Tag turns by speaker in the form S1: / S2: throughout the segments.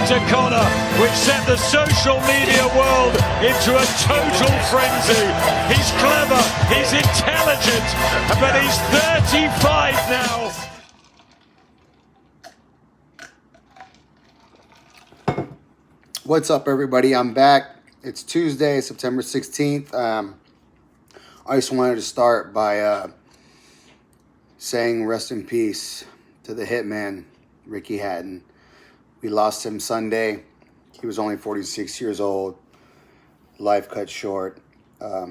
S1: to Conor, which sent the social media world into a total frenzy. He's clever, he's intelligent, but he's 35 now.
S2: What's up, everybody? I'm back. It's Tuesday, September 16th. I just wanted to start by saying rest in peace to the hitman, Ricky Hatton. We lost him Sunday. He was only 46 years old. Life cut short.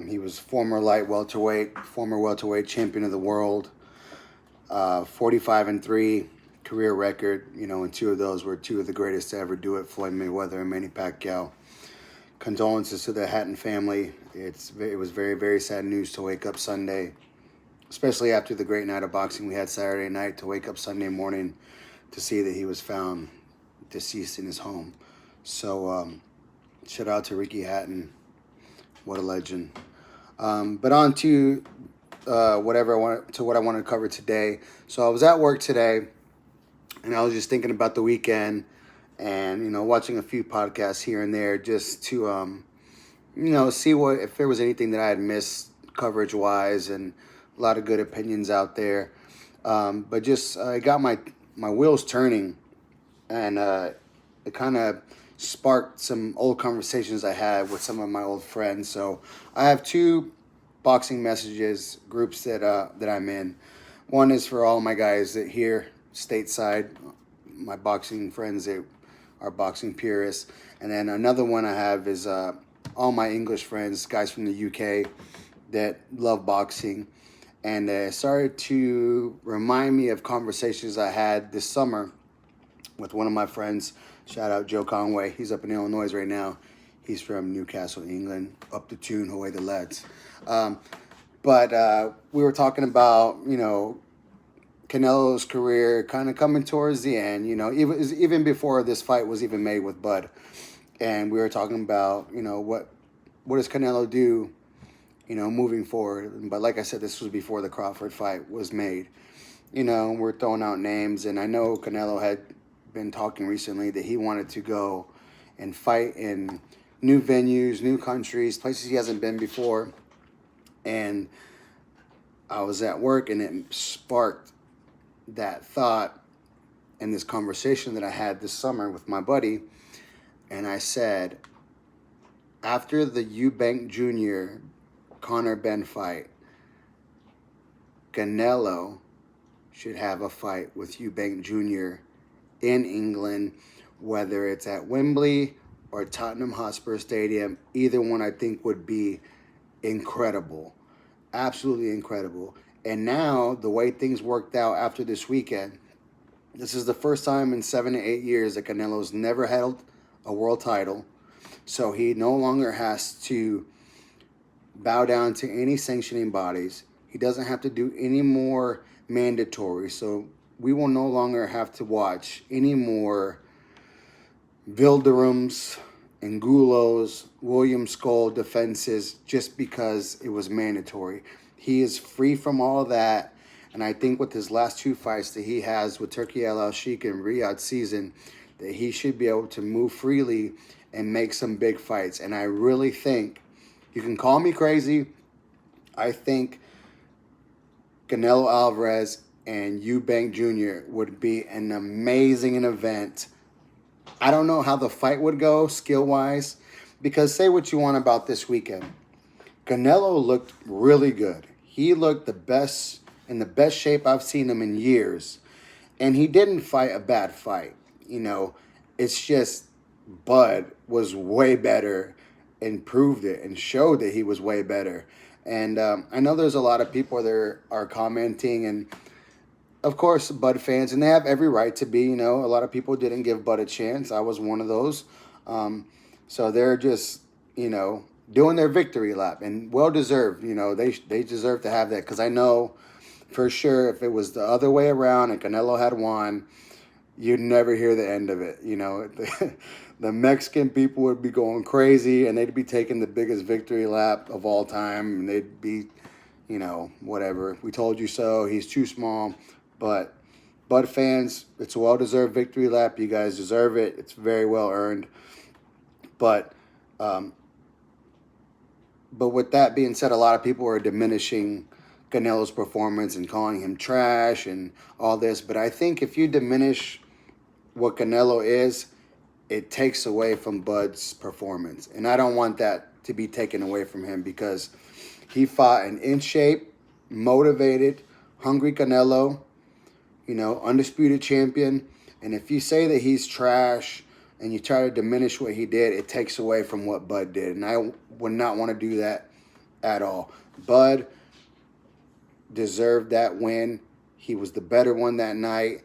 S2: He was former welterweight champion of the world. 45-3 career record. And two of those were two of the greatest to ever do it, Floyd Mayweather and Manny Pacquiao. Condolences to the Hatton family. It was very, very sad news to wake up Sunday, especially after the great night of boxing we had Saturday night, to wake up Sunday morning to see that he was found deceased in his home. So shout out to Ricky Hatton. What a legend. But on to what I wanted to cover today. So I was at work today, and I was just thinking about the weekend and, watching a few podcasts here and there just to, see if there was anything that I had missed coverage-wise, and a lot of good opinions out there. But just I got my wheels turning, and it kind of sparked some old conversations I had with some of my old friends. So I have two boxing messages groups that I'm in. One is for all my guys that here stateside, my boxing friends that are boxing purists, and then another one I have is all my English friends, guys from the UK that love boxing, and started to remind me of conversations I had this summer with one of my friends. Shout out Joe Conway. He's up in Illinois right now. He's from Newcastle, England. Up the tune, away the lads. But we were talking about, Canelo's career kind of coming towards the end. Even before this fight was even made with Bud. And we were talking about, what does Canelo do, moving forward. But like I said, this was before the Crawford fight was made. We're throwing out names. And I know Canelo had been talking recently that he wanted to go and fight in new venues, new countries, places he hasn't been before. And I was at work, and it sparked that thought in this conversation that I had this summer with my buddy. And I said, after the Eubank Jr. Conor Ben fight, Canelo should have a fight with Eubank Jr. in England, whether it's at Wembley or Tottenham Hotspur Stadium. Either one I think would be incredible. Absolutely incredible. And now, the way things worked out after this weekend, this is the first time in 7 to 8 years that Canelo's never held a world title. So he no longer has to bow down to any sanctioning bodies. He doesn't have to do any more mandatory. So we will no longer have to watch any more Vilderums, Angulos, William Skull defenses just because it was mandatory. He is free from all of that. And I think with his last two fights that he has with Turki Al-Sheikh and Riyadh Season, that he should be able to move freely and make some big fights. And I really think, you can call me crazy, I think Canelo Alvarez and Eubank Jr. would be an amazing event. I don't know how the fight would go skill-wise, because say what you want about this weekend, Canelo looked really good. He looked the best, in the best shape I've seen him in years. And he didn't fight a bad fight. It's just Bud was way better and proved it and showed that he was way better. And I know there's a lot of people that are commenting, and of course, Bud fans, and they have every right to be. A lot of people didn't give Bud a chance. I was one of those. So they're just, doing their victory lap, and well-deserved. They deserve to have that, because I know for sure if it was the other way around and Canelo had won, you'd never hear the end of it. The Mexican people would be going crazy, and they'd be taking the biggest victory lap of all time, and they'd be, whatever. We told you so. He's too small. But Bud fans, it's a well-deserved victory lap. You guys deserve it. It's very well earned. But um, but with that being said, a lot of people are diminishing Canelo's performance and calling him trash and all this. But I think if you diminish what Canelo is, it takes away from Bud's performance. And I don't want that to be taken away from him because he fought an in shape, motivated, hungry Canelo, undisputed champion. And if you say that he's trash and you try to diminish what he did, it takes away from what Bud did. And I would not want to do that at all. Bud deserved that win. He was the better one that night.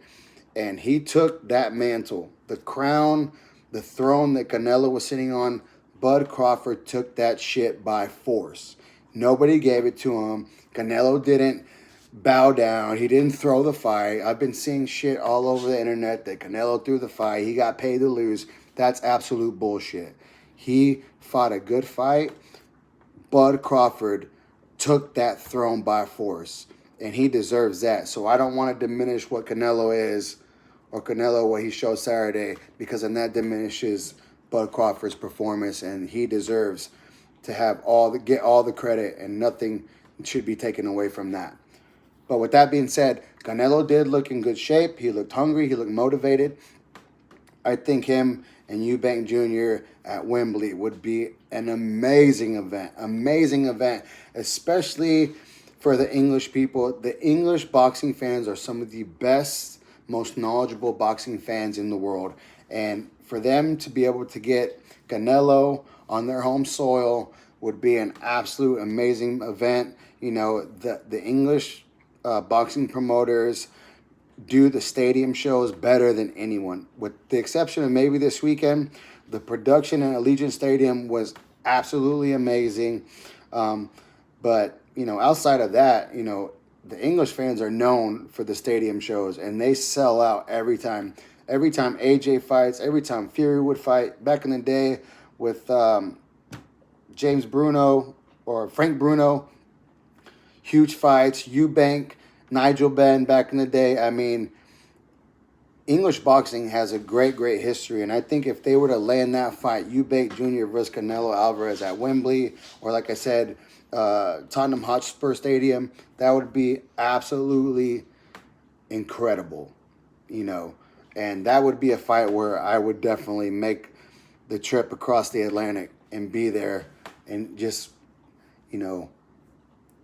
S2: And he took that mantle, the crown, the throne that Canelo was sitting on. Bud Crawford took that shit by force. Nobody gave it to him. Canelo didn't bow down. He didn't throw the fight. I've been seeing shit all over the internet that Canelo threw the fight. He got paid to lose. That's absolute bullshit. He fought a good fight. Bud Crawford took that throne by force, and he deserves that. So I don't want to diminish what Canelo is or Canelo what he showed Saturday, because then that diminishes Bud Crawford's performance, and he deserves to have get all the credit, and nothing should be taken away from that. But with that being said, Canelo did look in good shape. He looked hungry. He looked motivated. I think him and Eubank Jr. at Wembley would be an amazing event. Amazing event, especially for the English people. The English boxing fans are some of the best, most knowledgeable boxing fans in the world. And for them to be able to get Canelo on their home soil would be an absolute amazing event. The English boxing promoters do the stadium shows better than anyone, with the exception of maybe this weekend. The production in Allegiant Stadium was absolutely amazing. But outside of that, the English fans are known for the stadium shows, and they sell out every time. Every time AJ fights, every time Fury would fight. Back in the day with James Bruno or Frank Bruno, huge fights. Eubank, Nigel Benn back in the day. I mean, English boxing has a great, great history. And I think if they were to land that fight, Eubank Jr. versus Canelo Alvarez at Wembley, or like I said, Tottenham Hotspur Stadium, that would be absolutely incredible, And that would be a fight where I would definitely make the trip across the Atlantic and be there and just,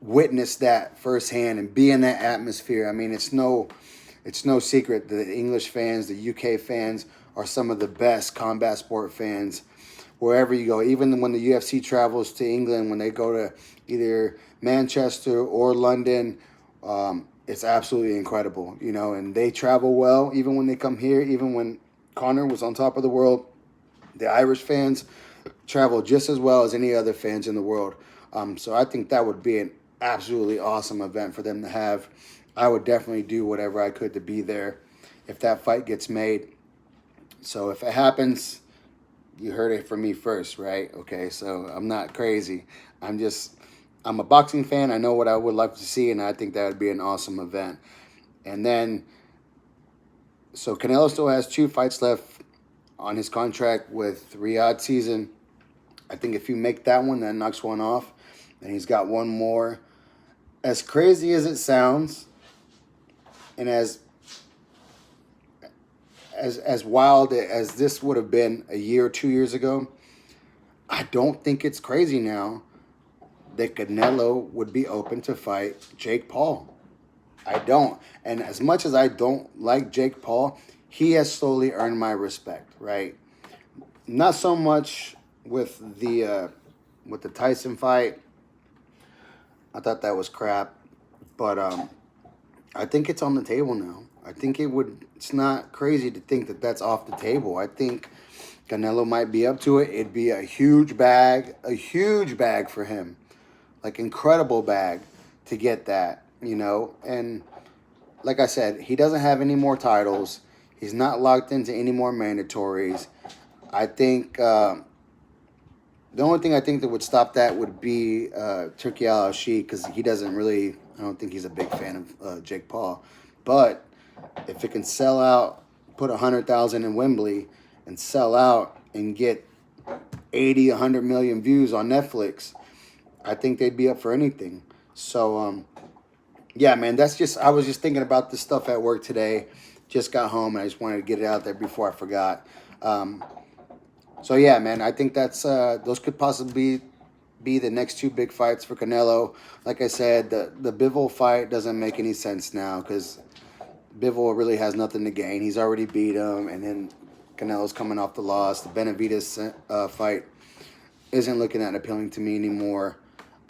S2: witness that firsthand and be in that atmosphere. I mean, it's no secret that the English fans, the UK fans are some of the best combat sport fans wherever you go. Even when the UFC travels to England, when they go to either Manchester or London, it's absolutely incredible, and they travel well. Even when they come here, even when Conor was on top of the world, the Irish fans travel just as well as any other fans in the world. So I think that would be an absolutely awesome event for them to have. I would definitely do whatever I could to be there if that fight gets made. So if it happens, you heard it from me first, right? Okay, so I'm not crazy. I'm a boxing fan. I know what I would like to see, and I think that would be an awesome event. And then, so Canelo still has 2 fights left on his contract with Riyadh Season. I think if you make that one, that knocks one off, and he's got one more. As crazy as it sounds, and as wild as this would have been a year or 2 years ago, I don't think it's crazy now that Canelo would be open to fight Jake Paul. I don't. And as much as I don't like Jake Paul, he has slowly earned my respect, right? Not so much with the Tyson fight. I thought that was crap, but I think it's on the table now. I think it's not crazy to think that that's off the table. I think Canelo might be up to it. It'd be a huge bag for him, like incredible bag to get that, and like I said, he doesn't have any more titles. He's not locked into any more mandatories. I think the only thing I think that would stop that would be Turki Al-Sheikh, because he doesn't really, I don't think he's a big fan of Jake Paul. But if it can sell out, put 100,000 in Wembley and sell out and get 80, 100 million views on Netflix, I think they'd be up for anything. So, yeah, man, I was just thinking about this stuff at work today. Just got home and I just wanted to get it out there before I forgot. So yeah, man, I think those could possibly be the next two big fights for Canelo. Like I said, the Bivol fight doesn't make any sense now because Bivol really has nothing to gain. He's already beat him, and then Canelo's coming off the loss. The Benavidez fight isn't looking that appealing to me anymore.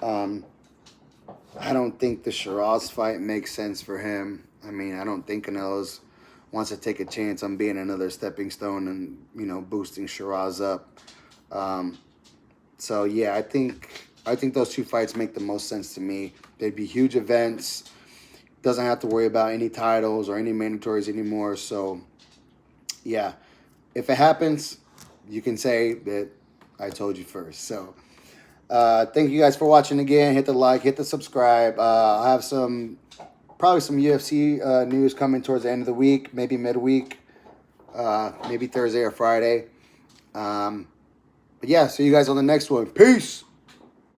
S2: I don't think the Shiraz fight makes sense for him. I mean, I don't think Canelo's wants to take a chance on being another stepping stone and, you know, boosting Shiraz up. So yeah, I think those two fights make the most sense to me. They'd be huge events. Doesn't have to worry about any titles or any mandatories anymore. So yeah, if it happens, you can say that I told you first. So thank you guys for watching again. Hit the like, hit the subscribe. I have probably some UFC news coming towards the end of the week, maybe midweek, maybe Thursday or Friday. But yeah, see you guys on the next one. Peace.